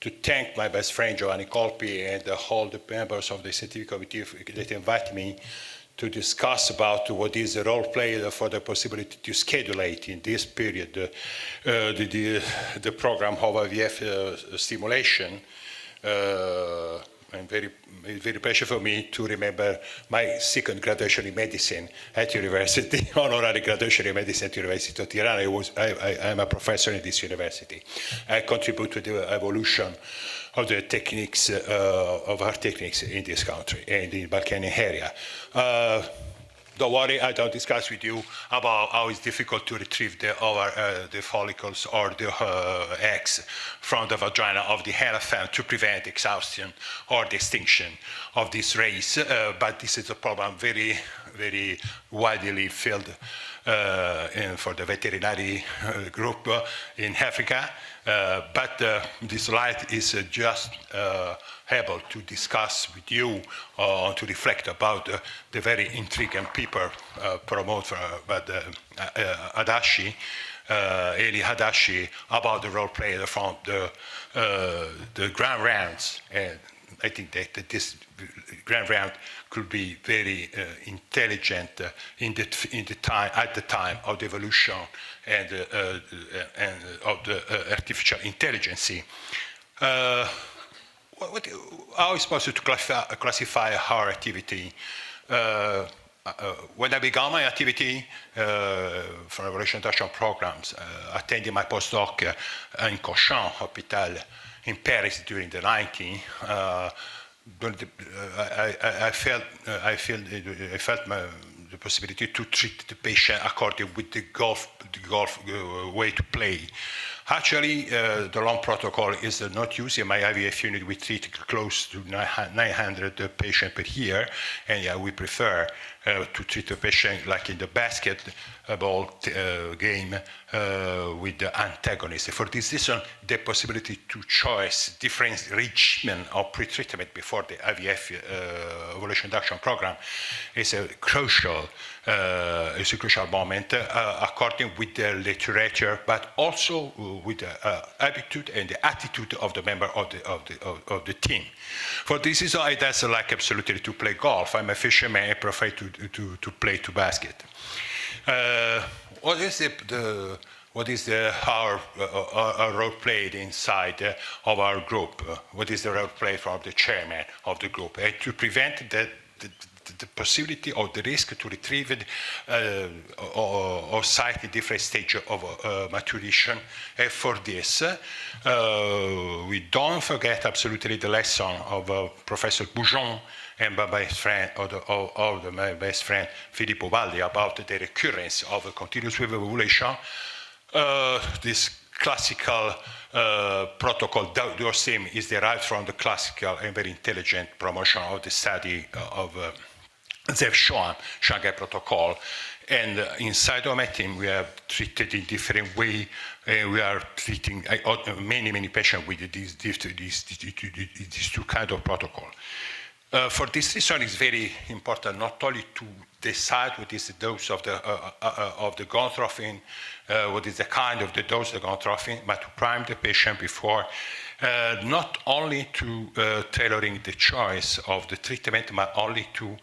to thank my best friend Giovanni Colpi and all the members of the scientific committee that invited me to discuss about what is the role played for the possibility to schedule in this period the program of IVF stimulation. It's very pleasure for me to remember my second graduation in medicine at university, honorary graduation in medicine at University of Tirana. I'm a professor in this university. I contribute to the evolution of the techniques, of our techniques in this country and in the Balkanian area. Don't worry, I don't discuss with you about how it's difficult to retrieve the follicles or the eggs from the vagina of the elephant to prevent exhaustion or the extinction of this race. But this is a problem very, very widely filled for the veterinary group in Africa. But this light is just able to discuss with you to reflect about the very intriguing paper promoted by Hadashi, Eli Hadashi, about the role played from the grand rounds. And I think that this grand round could be very intelligent at the time of the evolution and of the artificial intelligence. How is possible to classify our activity? When I began my activity from evolution induction programs, attending my postdoc in Cochin Hospital in Paris during the 90s, I felt the possibility to treat the patient according with the golf way to play. Actually, the long protocol is not used. In my IVF unit, we treat close to 900 patients per year, and yeah, we prefer to treat the patient like in the basketball game with the antagonist. For this reason, the possibility to choose different regimen of pre-treatment before the IVF ovulation induction program is a crucial moment, according with the literature, but also with the attitude and the attitude of the member of the team. For this reason, I doesn't like absolutely to play golf. I'm a fisherman. I prefer to play to basket. What is our role played inside of our group? What is the role play from the chairman of the group? To prevent the possibility or the risk to retrieve it or cite in different stages of maturation. And for this, we don't forget absolutely the lesson of Professor Boujon and my best friend, my best friend Filippo Valli, about the recurrence of a continuous wave ovulation. This classical protocol, DOSIM, is derived from the classical and very intelligent promotion of the study of Zev Shoam, Shanghai Protocol. And inside of my team, we have treated in different ways. We are treating many patients with these two kinds of protocol. For this reason, it's very important not only to decide what is the dose of the gonadotropin, what is the kind of the dose of the gonadotropin, but to prime the patient before, not only to tailoring the choice of the treatment, but only to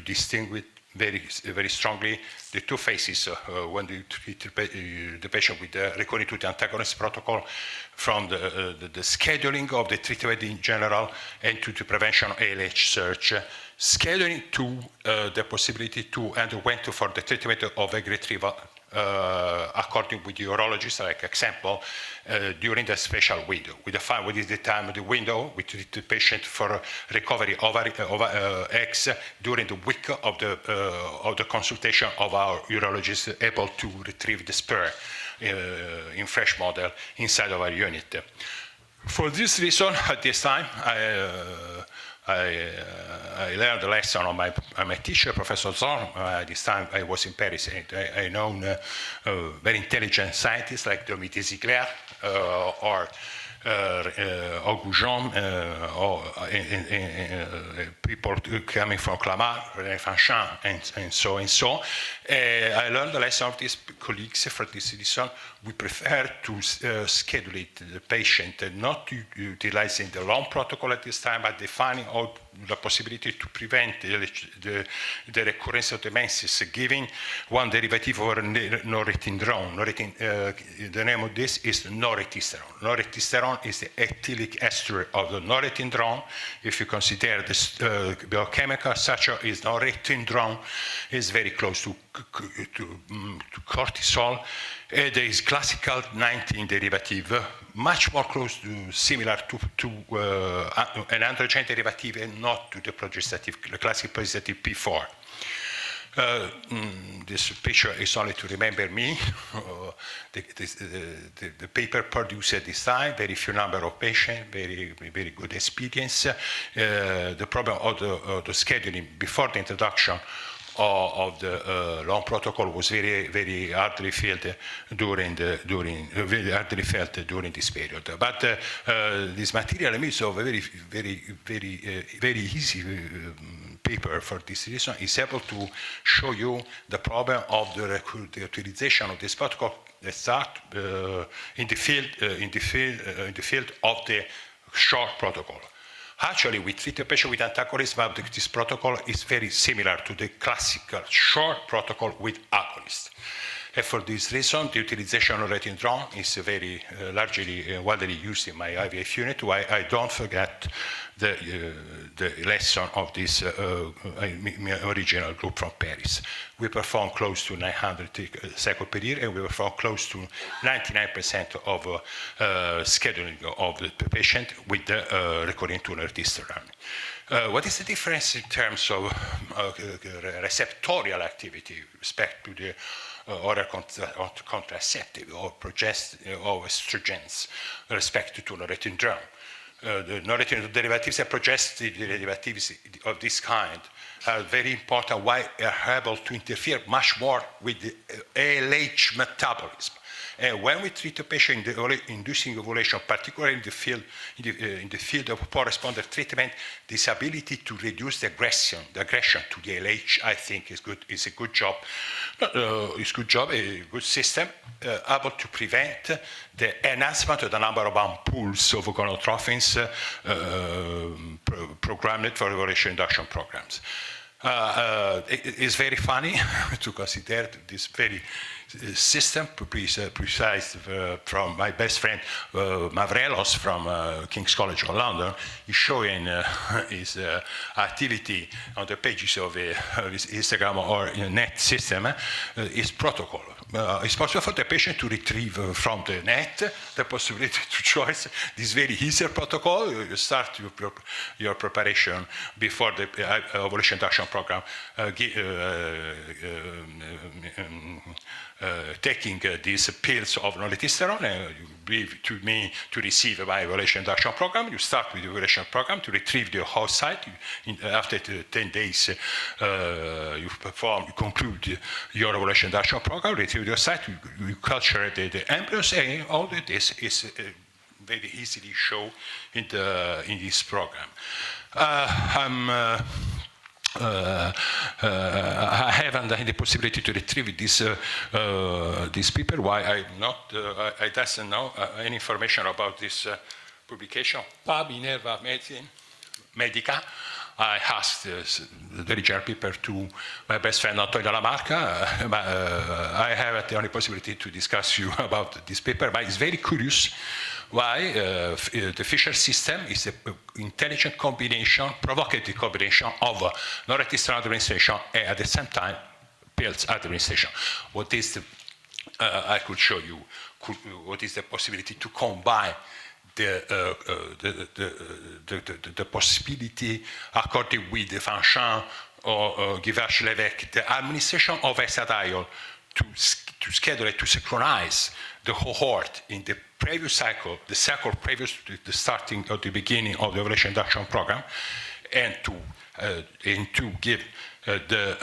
distinguish very strongly the two phases when you treat the patient with the recurrent to the antagonist protocol, from the scheduling of the treatment in general and to the prevention of ALH search, scheduling to the possibility to undergo for the treatment of egg retrieval according with the urologist, like example, during the special window. We define what is the time of the window. We treat the patient for recovery of eggs during the week of the consultation of our urologist, able to retrieve the sperm in fresh model inside of our unit. For this reason, at this time, I learned a lesson on my teacher, Professor Zorn. This time I was in Paris, and I know very intelligent scientists like Dominique Ziegler or Goujon, or people coming from Clamart, René Fanchin, and so and so. I learned the lesson of these colleagues for this reason. We prefer to schedule it, the patient, not utilizing the long protocol at this time, but defining all the possibility to prevent the recurrence of the menses, giving one derivative over norethindrone. The name of this is norethisterone. Norethisterone is the ethylic ester of the norethindrone. If you consider this biochemical structure, is norethindrone is very close to cortisol. There is classical 19 derivative, much more close to similar to an androgen derivative and not to the progestative, the classic progestative P4. This picture is only to remember me. The paper produced at this time, very few number of patients, very good experience. The problem of the scheduling before the introduction of the long protocol was very hardly felt during this period. But this material is a very easy paper for this reason is able to show you the problem of the utilization of this protocol that start in the field of the short protocol. Actually, we treat a patient with antagonism, but this protocol is very similar to the classical short protocol with agonist. And for this reason, the utilization of norethindrone is very largely widely used in my IVF unit. Why I don't forget the lesson of this original group from Paris. We perform close to 900 cycles per year, and we perform close to 99% of scheduling of the patient with the recurring to norethindrone. What is the difference in terms of receptorial activity with respect to the oral contraceptive or progestin or estrogens with respect to norethindrone? The norethindrone derivatives and progestin derivatives of this kind are very important. Why they are able to interfere much more with the ALH metabolism. And when we treat a patient inducing ovulation, particularly in the field of poor responder treatment, this ability to reduce the aggression to the LH, I think is good. Is a good job. It's good job, a good system, able to prevent the enhancement of the number of ampoules of gonadotrophins programmed for ovulation induction programs. It is very funny to consider this very system precise from my best friend Mavrelos from King's College of London. He's showing his activity on the pages of his Instagram or net system, his protocol. It's possible for the patient to retrieve from the net the possibility to choose this very easy protocol. You start your preparation before the ovulation induction program, taking these pills of norethindrone, you give to me to receive my ovulation induction program. You start with the ovulation program to retrieve the oocyte. After 10 days, you conclude your ovulation induction program, retrieve the oocyte, you culture the embryos, and all of this is very easily shown in this program. I haven't had the possibility to retrieve this paper. Why I'm not? I doesn't know any information about this publication. Pub Minerva Medica. I asked the original paper to my best friend Antonio Lamarca, but I have the only possibility to discuss you about this paper. But it's very curious why the Fisher system is an intelligent combination, provocative combination of norethindrone administration and at the same time pills administration. What is the, I could show you, what is the possibility to combine the possibility according with the Fanchin or Guivarch-Levesque, the administration of estradiol to schedule it, to synchronize the cohort in the previous cycle, the cycle previous to the starting of the beginning of the ovulation induction program, and to give the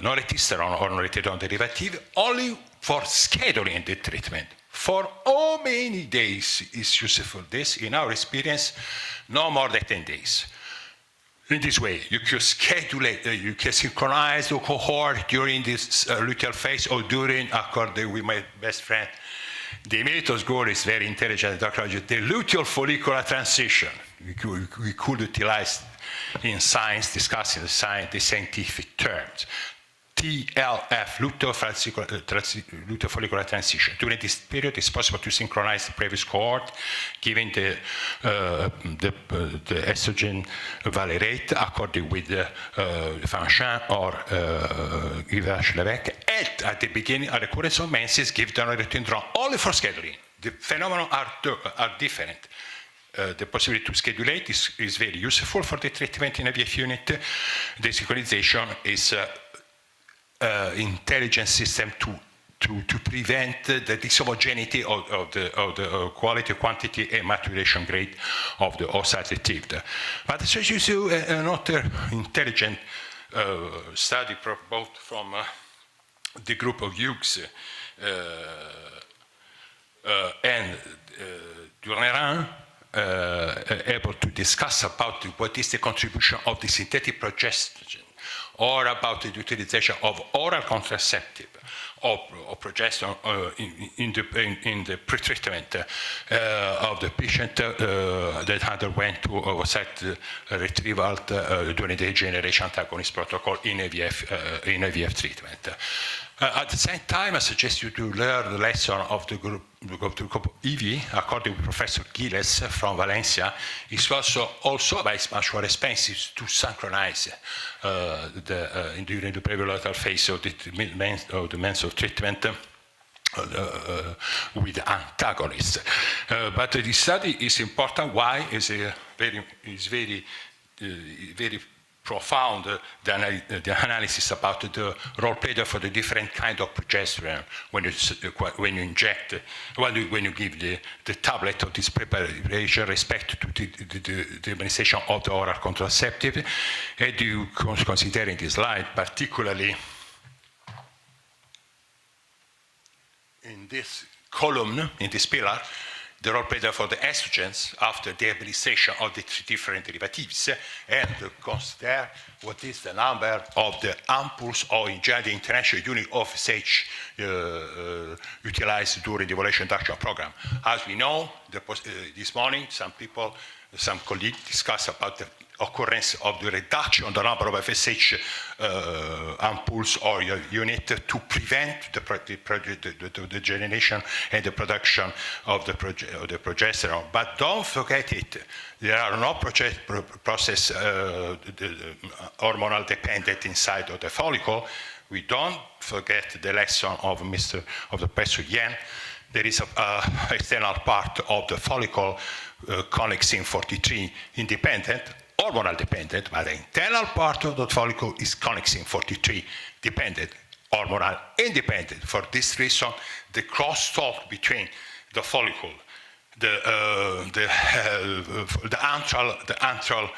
norethindrone or norethindrone derivative only for scheduling the treatment For how many days is useful this? In our experience, no more than 10 days. In this way, you can schedule it, you can synchronize the cohort during this luteal phase or during, according with my best friend, Dimitrios goal is very intelligent, Dr. Roger, the luteal follicular transition. We could utilize in science, discussing the scientific terms. TLF, luteal follicular transition. During this period, it's possible to synchronize the previous cohort, given the estrogen value rate according with the function or Guivach-Levesque, and at the beginning, at recurrence of menses, give the Norethindrone only for scheduling. The phenomena are different. The possibility to schedulate is very useful for the treatment in IVF unit. The synchronization is intelligent system to prevent the dishomogeneity of the quality, quantity, and maturation rate of the oocyte retrieved. But so you see another intelligent study both from the group of Hughes and Durnerin, able to discuss about what is the contribution of the synthetic progesterone, or about the utilization of oral contraceptive or progesterone in the pre-treatment of the patient that underwent oocyte retrieval during the generation antagonist protocol in IVF treatment. At the same time, I suggest you to learn the lesson of the group EV, according to Professor Gilles from Valencia. It's also by much more expensive to synchronize during the preluteal phase of the menstrual treatment with antagonists. But the study is important. Why? Is very profound, the analysis about the role played for the different kind of progesterone when you inject, when you give the tablet of this preparation respect to the administration of the oral contraceptive. And you consider in this slide, particularly in this column, in this pillar, the role played for the estrogens after the administration of the three different derivatives, and consider what is the number of the ampoules or in general the international unit of FSH utilized during the ovulation induction program. As we know, this morning, some colleagues discussed about the occurrence of the reduction of the number of FSH ampoules or unit to prevent the generation and the production of the progesterone. But don't forget it. There are no process hormonal dependent inside of the follicle. We don't forget the lesson of the Professor Yen. There is an external part of the follicle, connexin 43, independent, hormonal dependent, but the internal part of the follicle is connexin 43 dependent, hormonal independent. For this reason, the crosstalk between the follicle, the antral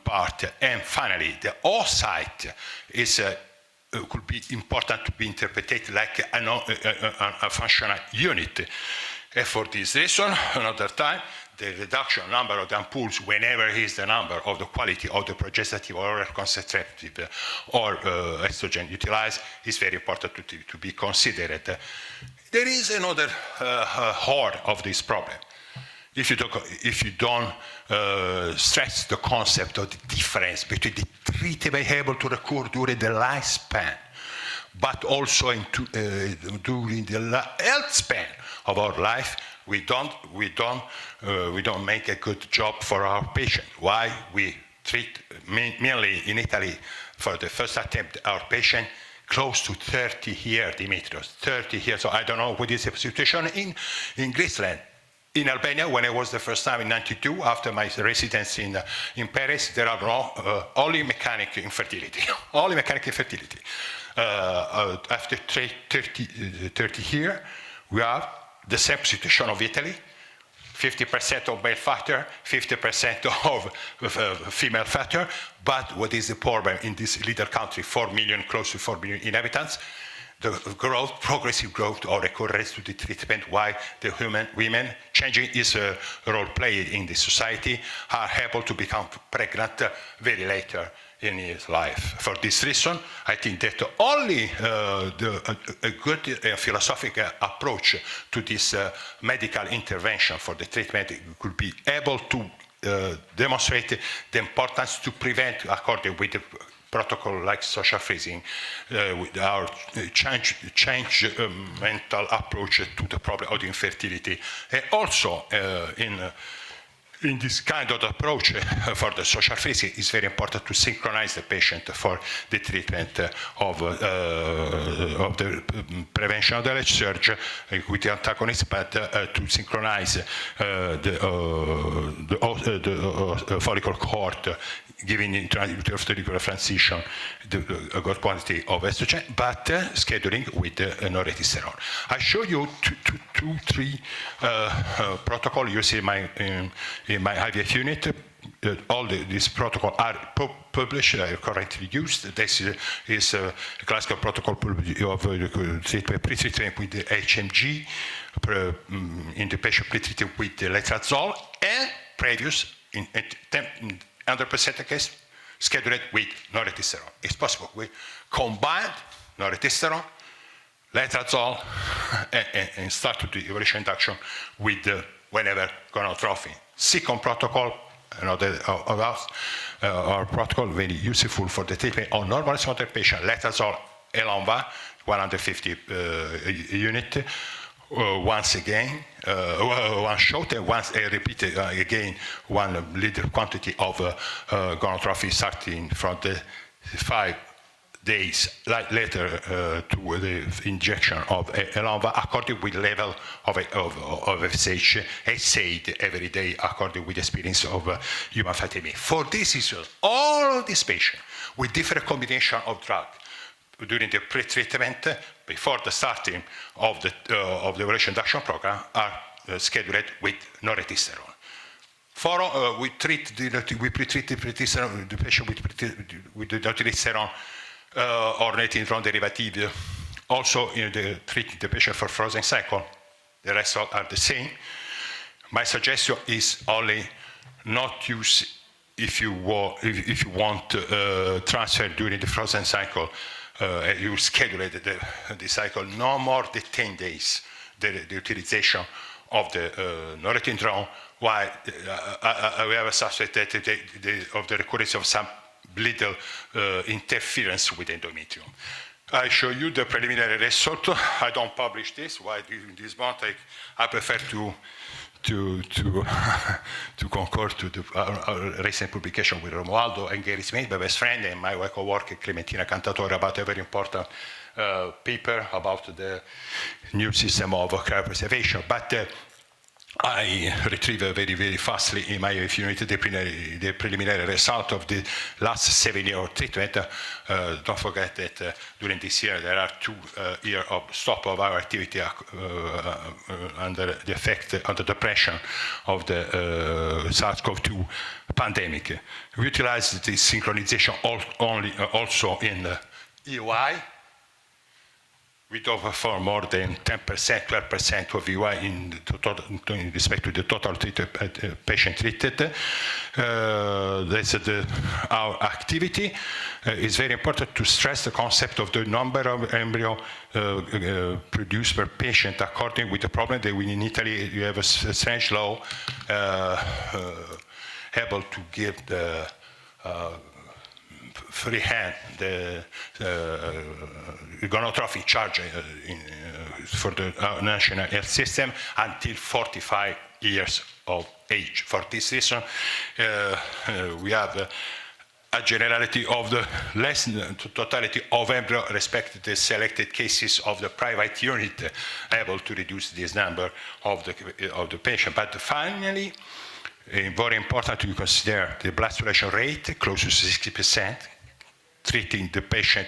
part, and finally the oocyte is could be important to be interpreted like a functional unit. And for this reason, another time, the reduction number of the ampoules, whenever is the number of the quality of the progestative or contraceptive or estrogen utilized, is very important to be considered. There is another horror of this problem. If you don't stress the concept of the difference between the treatment able to recur during the lifespan, but also during the health span of our life, we don't make a good job for our patient. Why? We treat mainly in Italy for the first attempt our patient close to 30 years, Dimitrios, 30 years. So I don't know what is the situation in Greeceland. In Albania, when I was the first time in '92, after my residence in Paris, there are only mechanic infertility, only mechanic infertility. After 30 years, we have the same situation of Italy, 50% of male factor, 50% of female factor. But what is the problem in this little country, 4 million, close to 4 million inhabitants? the growth, progressive growth or recurrence to the treatment, why the women changing is a role played in the society, are able to become pregnant very later in his life. For this reason, I think that only a good philosophical approach to this medical intervention for the treatment could be able to demonstrate the importance to prevent, according with the protocol like social freezing, with our change mental approach to the problem of the infertility. And also in this kind of approach for the social freezing, it's very important to synchronize the patient for the treatment of the prevention of the leg surge with the antagonist, but to synchronize the follicle cohort, giving intraventricular transition a good quantity of estrogen, but scheduling with norethindrone. I show you three protocols you see in my IVF unit. All these protocols are published, are currently used. This is a classical protocol of pre-treatment with the HMG in the patient pre-treated with the letrozole, and previous in 100% case scheduled with norethindrone. It's possible we combine norethindrone, letrozole, and start to the ovulation induction with whenever gonadotrophin. Second protocol, another of us, our protocol very useful for the treatment of normal smothered patient, letrozole Elonva, 150 unit. Once again, one shot, and once repeated again, 1 liter quantity of gonadotrophin starting from the 5 days later to the injection of Elonva, according with level of FSH, assayed every day according with experience of human fatty. For this reason, all of these patients with different combination of drug during the pre-treatment, before the starting of the ovulation induction program, are scheduled with norethindrone. We pre-treat the patient with the norethindrone or norethindrone derivative. Also, treating the patient for frozen cycle, the rest are the same. My suggestion is only not use if you want transfer during the frozen cycle. You schedule the cycle no more than 10 days, the utilization of the norethindrone, while we have a suspect of the recurrence of some little interference with endometrium. I show you the preliminary result. I don't publish this. Why during this month I prefer to concur to the recent publication with Romualdo and Gary Smith, my best friend, and my co-worker Clementina Cantatore, about a very important paper about the new system of cryopreservation. But I retrieve very, very fastly in my IVF unit the preliminary result of the last 7 years of treatment. Don't forget that during this year there are 2 years of stop of our activity under the effect, under the pressure of the SARS-CoV-2 pandemic. We utilize this synchronization also in EUI. We offer more than 10%, 12% of EUI in respect to the total patient treated. That's our activity. It's very important to stress the concept of the number of embryo produced per patient according with the problem that in Italy you have a strange law able to give the freehand the gonadotrophin charge for the national health system until 45 years of age. For this reason, we have a generality of the less than totality of embryo respect the selected cases of the private unit able to reduce this number of the patient. But finally, very important to consider the blood circulation rate close to 60%. Treating the patient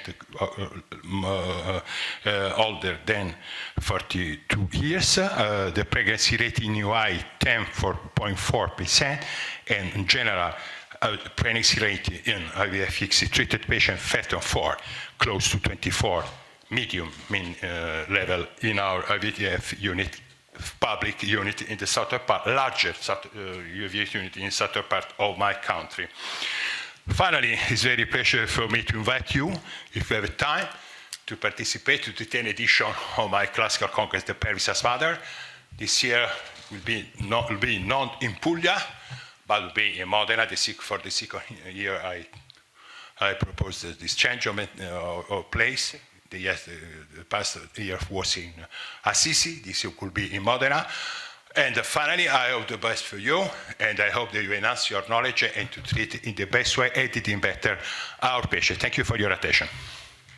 older than 42 years, the pregnancy rate in UI 10.4%, and in general, pregnancy rate in IVF treated patient 34, close to 24%. medium mean level in our IVF unit, public unit in the southern part, larger IVF unit in the southern part of my country. Finally, it's very pleasure for me to invite you, if you have time, to participate to the 10th edition of my classical congress, the Pelvis as Mother. This year will be not in Puglia, but will be in Modena. For the second year, I proposed this change of place. The past year was in Assisi. This year could be in Modena. And finally, I hope the best for you, and I hope that you enhance your knowledge and to treat in the best way, editing better our patients. Thank you for your attention.